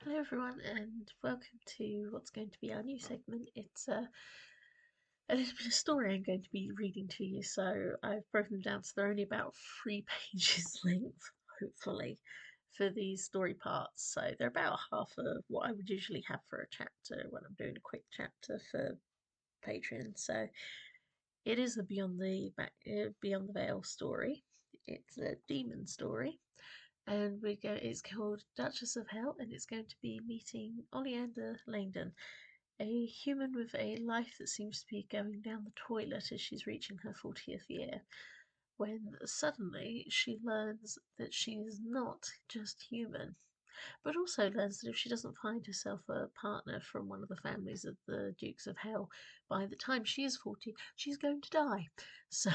Hello, everyone, and welcome to what's going to be our new segment. It's a little bit of story I'm going to be reading to you. So I've broken them down so they're only about 3 pages length, hopefully, for these story parts. So they're about half of what I would usually have for a chapter when I'm doing a quick chapter for Patreon. So it is a Beyond the Veil story. It's a demon story, and it's called Duchess of Hell, and it's going to be meeting Oleander Laindon, a human with a life that seems to be going down the toilet as she's reaching her 40th year, when suddenly she learns that she is not just human, but also learns that if she doesn't find herself a partner from one of the families of the Dukes of Hell by the time she is 40, she's going to die. So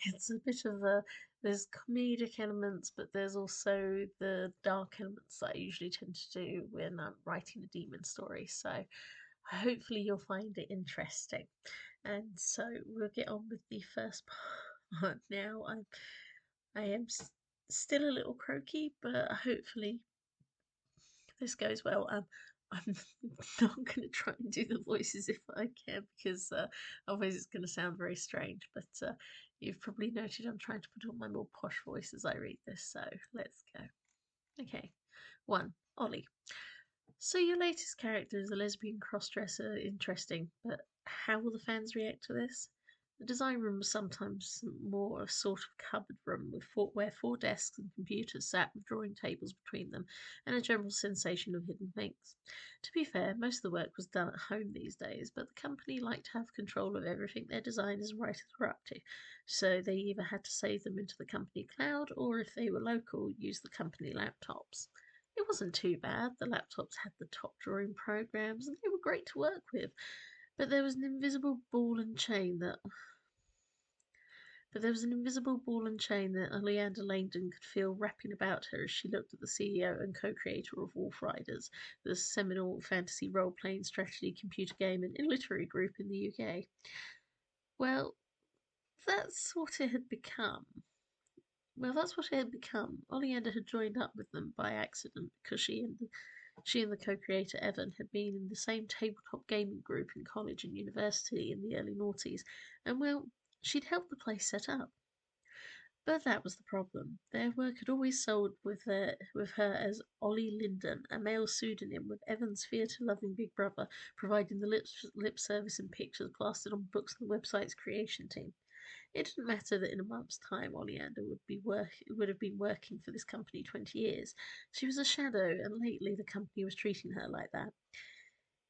it's a bit of a there's comedic elements, but there's also the dark elements that I usually tend to do when I'm writing a demon story. So hopefully you'll find it interesting. And so we'll get on with the first part now. I am still a little croaky, but hopefully this goes well. I'm not going to try and do the voices if I can because otherwise it's going to sound very strange. But you've probably noted I'm trying to put on my more posh voice as I read this, so let's go. Okay, 1. Ollie. So your latest character is a lesbian crossdresser. Interesting, but how will the fans react to this? The design room was sometimes more a sort of cupboard room where 4 desks and computers sat with drawing tables between them and a general sensation of hidden things. To be fair, most of the work was done at home these days, but the company liked to have control of everything their designers and writers were up to, so they either had to save them into the company cloud or, if they were local, use the company laptops. It wasn't too bad. The laptops had the top drawing programs and they were great to work with. But there was an invisible ball and chain that Oleander Laindon could feel wrapping about her as she looked at the CEO and co-creator of Wolf Riders, the seminal fantasy role-playing strategy computer game and literary group in the UK. Well, that's what it had become. That's what it had become. Oleander had joined up with them by accident because she and the co-creator Evan had been in the same tabletop gaming group in college and university in the early noughties, and she'd helped the place set up. But that was the problem. Their work had always sold with her as Ollie Lyndon, a male pseudonym, with Evan's theatre-loving big brother providing the lip service and pictures plastered on books and the website's creation team. It didn't matter that in a month's time Oleander would have been working for this company 20 years. She was a shadow, and lately the company was treating her like that.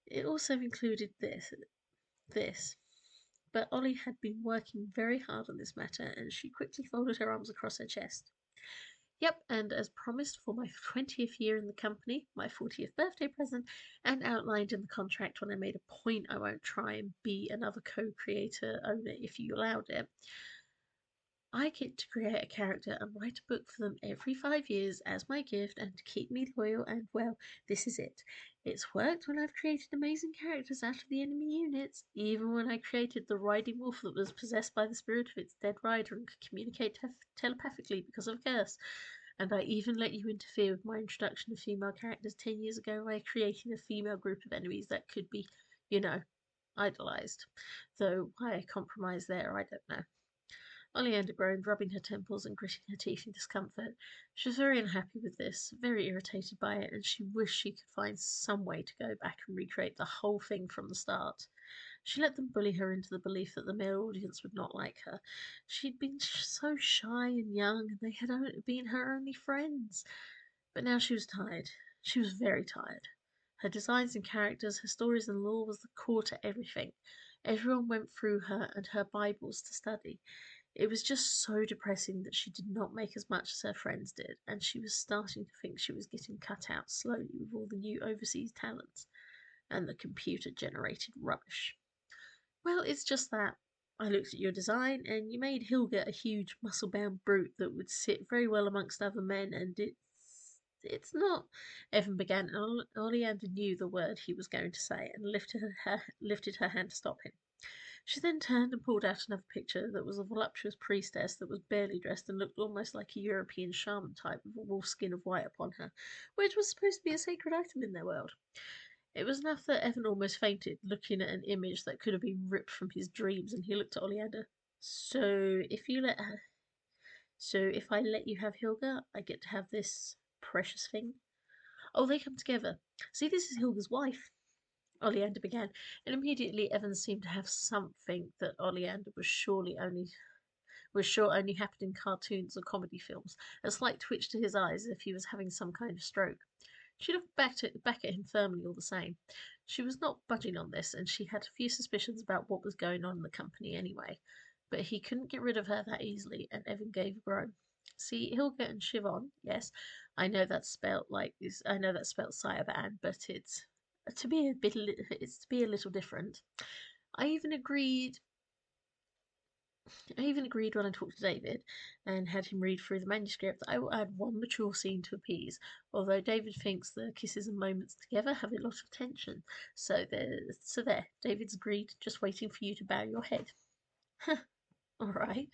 It also included this. But Ollie had been working very hard on this matter, and she quickly folded her arms across her chest. Yep, and as promised for my 20th year in the company, my 40th birthday present, and outlined in the contract when I made a point I won't try and be another co-creator owner if you allowed it, I get to create a character and write a book for them every 5 years as my gift and to keep me loyal, and well, this is it. It's worked when I've created amazing characters out of the enemy units, even when I created the riding wolf that was possessed by the spirit of its dead rider and could communicate telepathically because of a curse. And I even let you interfere with my introduction of female characters 10 years ago by creating a female group of enemies that could be, you know, idolised. Though why I compromised there, I don't know. Oleander groaned, rubbing her temples and gritting her teeth in discomfort. She was very unhappy with this, very irritated by it, and she wished she could find some way to go back and recreate the whole thing from the start. She let them bully her into the belief that the male audience would not like her. She'd been so shy and young, and they had been her only friends. But now she was tired. She was very tired. Her designs and characters, her stories and lore was the core to everything. Everyone went through her and her Bibles to study. It was just so depressing that she did not make as much as her friends did, and she was starting to think she was getting cut out slowly with all the new overseas talents and the computer-generated rubbish. Well, it's just that. I looked at your design, and you made Hilga a huge, muscle-bound brute that would sit very well amongst other men, and it's not. Evan began, and Oleander knew the word he was going to say, and lifted her hand to stop him. She then turned and pulled out another picture that was a voluptuous priestess that was barely dressed and looked almost like a European shaman type with a wolf skin of white upon her, which was supposed to be a sacred item in their world. It was enough that Evan almost fainted, looking at an image that could have been ripped from his dreams, and he looked at Oleander. So if I let you have Hilga, I get to have this precious thing? Oh, they come together. See, this is Hilga's wife, Oleander began, and immediately Evan seemed to have something that Oleander was sure only happened in cartoons or comedy films, a slight twitch to his eyes as if he was having some kind of stroke. She looked back at him firmly all the same. She was not budging on this, and she had a few suspicions about what was going on in the company anyway. But he couldn't get rid of her that easily, and Evan gave a groan. See, Hilga and Siobhan, yes, I know that's spelt Cyaban, but it's to be a little different. I even agreed I even agreed when I talked to David and had him read through the manuscript that I will add one mature scene to appease, although David thinks the kisses and moments together have a lot of tension. So there, David's agreed, just waiting for you to bow your head. All right,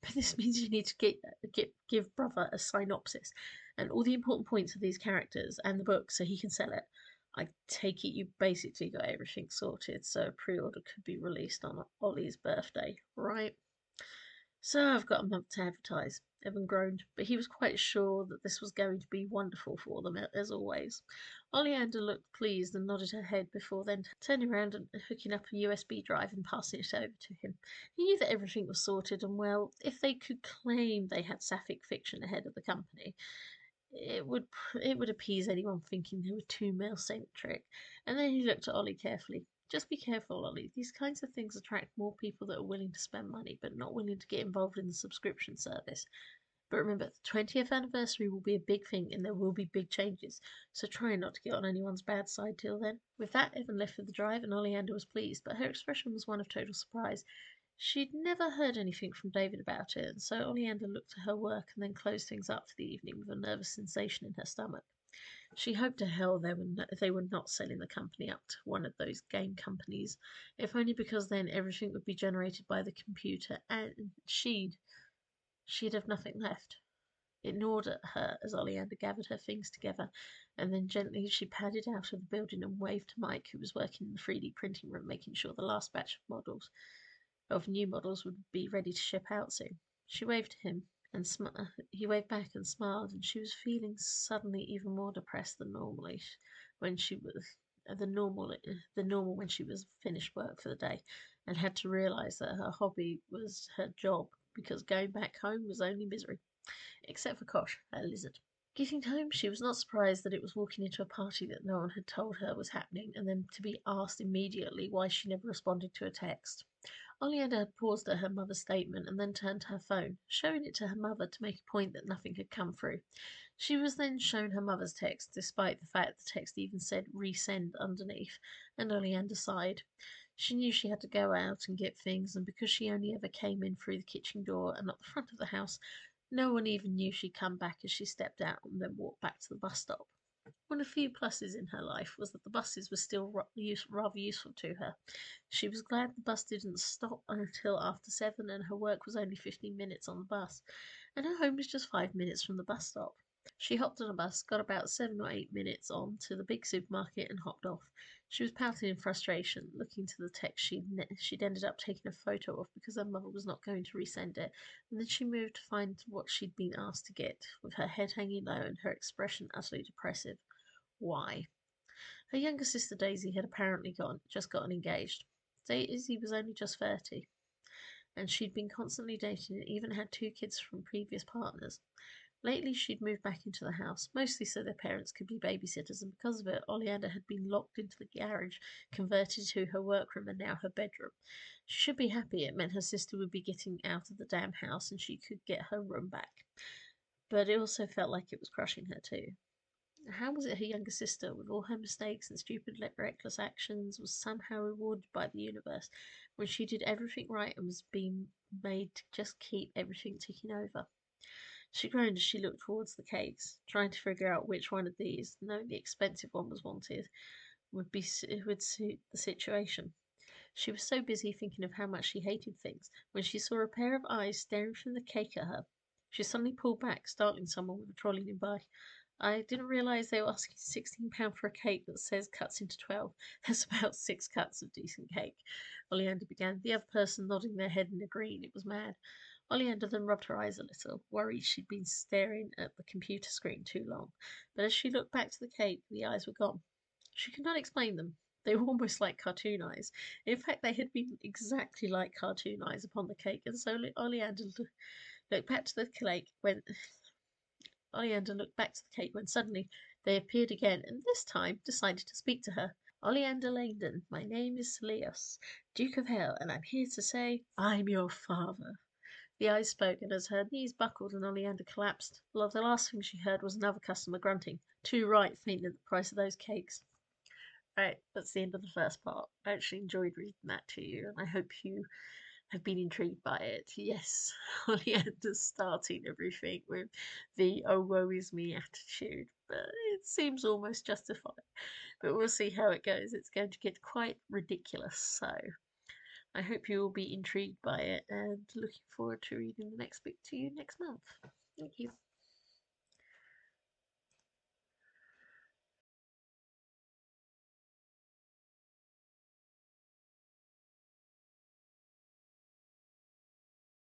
but this means you need to give brother a synopsis and all the important points of these characters and the book so he can sell it. I take it you basically got everything sorted, so a pre-order could be released on Ollie's birthday, right? So I've got a month to advertise. Evan groaned, but he was quite sure that this was going to be wonderful for them, as always. Oleander looked pleased and nodded her head before then turning around and hooking up a USB drive and passing it over to him. He knew that everything was sorted, and well, if they could claim they had sapphic fiction ahead of the company, it would appease anyone thinking they were too male-centric. And then he looked at Ollie carefully. Just be careful, Ollie. These kinds of things attract more people that are willing to spend money, but not willing to get involved in the subscription service. But remember, the 20th anniversary will be a big thing and there will be big changes, so try not to get on anyone's bad side till then. With that, Evan left with the drive and Oleander was pleased, but her expression was one of total surprise. She'd never heard anything from David about it, and so Oleander looked at her work and then closed things up for the evening with a nervous sensation in her stomach. She hoped to hell they were not selling the company up to one of those game companies, if only because then everything would be generated by the computer and she'd have nothing left. It gnawed at her as Oleander gathered her things together, and then gently she padded out of the building and waved to Mike, who was working in the 3D printing room, making sure the last batch of new models would be ready to ship out soon. She waved to him, and he waved back and smiled, and she was feeling suddenly even more depressed than normally when she was the normal when she was finished work for the day and had to realize that her hobby was her job because going back home was only misery, except for Kosh, her lizard. Getting home, she was not surprised that it was walking into a party that no one had told her was happening, and then to be asked immediately why she never responded to a text. Oleander had paused at her mother's statement and then turned to her phone, showing it to her mother to make a point that nothing had come through. She was then shown her mother's text, despite the fact the text even said resend underneath, and Oleander sighed. She knew she had to go out and get things, and because she only ever came in through the kitchen door and not the front of the house, no one even knew she'd come back as she stepped out and then walked back to the bus stop. One of the few pluses in her life was that the buses were still rather useful to her. She was glad the bus didn't stop until after 7 and her work was only 15 minutes on the bus, and her home was just 5 minutes from the bus stop. She hopped on a bus, got about 7 or 8 minutes on to the big supermarket and hopped off. She was pouting in frustration, looking to the text she'd ended up taking a photo of because her mother was not going to resend it, and then she moved to find what she'd been asked to get, with her head hanging low and her expression utterly depressive. Why? Her younger sister Daisy had apparently just gotten engaged. Daisy was only just 30, and she'd been constantly dating and even had 2 kids from previous partners. Lately, she'd moved back into the house, mostly so their parents could be babysitters, and because of it, Oleander had been locked into the garage, converted to her workroom and now her bedroom. She should be happy. It meant her sister would be getting out of the damn house and she could get her room back. But it also felt like it was crushing her too. How was it her younger sister, with all her mistakes and stupid, reckless actions, was somehow rewarded by the universe when she did everything right and was being made to just keep everything ticking over? She groaned as she looked towards the cakes, trying to figure out which one of these, knowing the expensive one was wanted, would suit the situation. She was so busy thinking of how much she hated things when she saw a pair of eyes staring from the cake at her. She suddenly pulled back, startling someone with a trolley nearby. I didn't realise they were asking £16 for a cake that says cuts into 12. That's about 6 cuts of decent cake. Oleander began, the other person nodding their head in agreeing it was mad. Oleander then rubbed her eyes a little, worried she'd been staring at the computer screen too long. But as she looked back to the cake, the eyes were gone. She could not explain them. They were almost like cartoon eyes. In fact, they had been exactly like cartoon eyes upon the cake, and so Oleander looked back to the cake when Oleander looked back to the cake when suddenly they appeared again, and this time decided to speak to her. Oleander Laindon, my name is Celeus, Duke of Hell, and I'm here to say I'm your father. The eyes spoke, and as her knees buckled and Oleander collapsed, well, the last thing she heard was another customer grunting, too right fainting at the price of those cakes. Right, that's the end of the first part. I actually enjoyed reading that to you, and I hope you have been intrigued by it. Yes, Oleander's starting everything with the oh woe is me attitude, but it seems almost justified. But we'll see how it goes. It's going to get quite ridiculous, so I hope you will be intrigued by it and looking forward to reading the next book to you next month. Thank you.